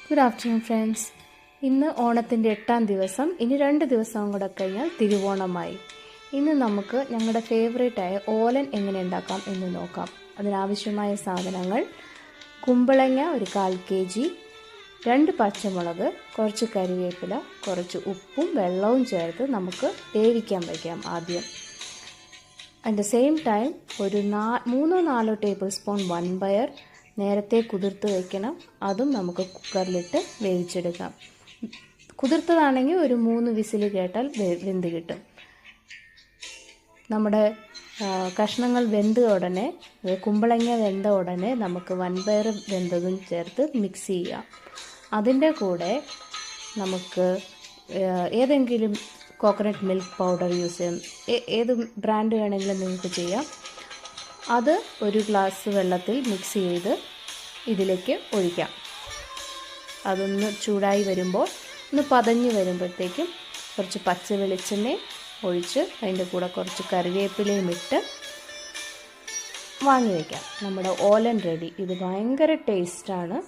Good afternoon friends. ഇന്ന് ഓണത്തിൻ്റെ 8ാം ദിവസം. ഇനി 2 ദിവസം കൂടെ കഴിഞ്ഞാൽ തിരുവോണമായി. ഇന്ന് നമുക്ക് ഞങ്ങളുടെ ഫേവറേറ്റായ ഓലൻ എങ്ങനെ ഉണ്ടാക്കാം എന്ന് നോക്കാം. അതിനാവശ്യമായ സാധനങ്ങൾ: കുമ്പളങ്ങ ഒരു 1/4 kg, 2 പച്ചമുളക്, കുറച്ച് കരിവേപ്പില, കുറച്ച് ഉപ്പും വെള്ളവും ചേർത്ത് നമുക്ക് വേവിക്കാൻ വയ്ക്കാം ആദ്യം. അറ്റ് ദ സെയിം ടൈം ഒരു 3-4 ടേബിൾ സ്പൂൺ വൻപയർ നേരത്തെ കുതിർത്ത് വയ്ക്കണം. അതും നമുക്ക് കുക്കറിലിട്ട് വേവിച്ചെടുക്കാം. കുതിർത്തതാണെങ്കിൽ ഒരു 3 വിസിൽ കേട്ടാൽ വെന്ത് കിട്ടും. നമ്മുടെ കഷ്ണങ്ങൾ വെന്ത ഉടനെ, കുമ്പളങ്ങ വെന്ത ഉടനെ നമുക്ക് വൻപയർ വെന്തതും ചേർത്ത് മിക്സ് ചെയ്യാം. അതിൻ്റെ കൂടെ നമുക്ക് ഏതെങ്കിലും കോക്കനട്ട് മിൽക്ക് പൗഡർ യൂസ് ചെയ്യാം. ഏത് ബ്രാൻഡ് വേണമെങ്കിലും നിങ്ങൾക്ക് ചെയ്യാം. അത് ഒരു ഗ്ലാസ് വെള്ളത്തിൽ മിക്സ് ചെയ്ത് ഇതിലേക്ക് ഒഴിക്കാം. അതൊന്ന് ചൂടായി വരുമ്പോൾ, ഒന്ന് പതഞ്ഞ് വരുമ്പോഴത്തേക്കും കുറച്ച് പച്ച വെളിച്ചെണ്ണ ഒഴിച്ച് അതിൻ്റെ കൂടെ കുറച്ച് കറിവേപ്പിലയും ഇട്ട് വാങ്ങി വയ്ക്കാം. നമ്മുടെ ഓലൻ റെഡി. ഇത് ഭയങ്കര ടേസ്റ്റാണ്.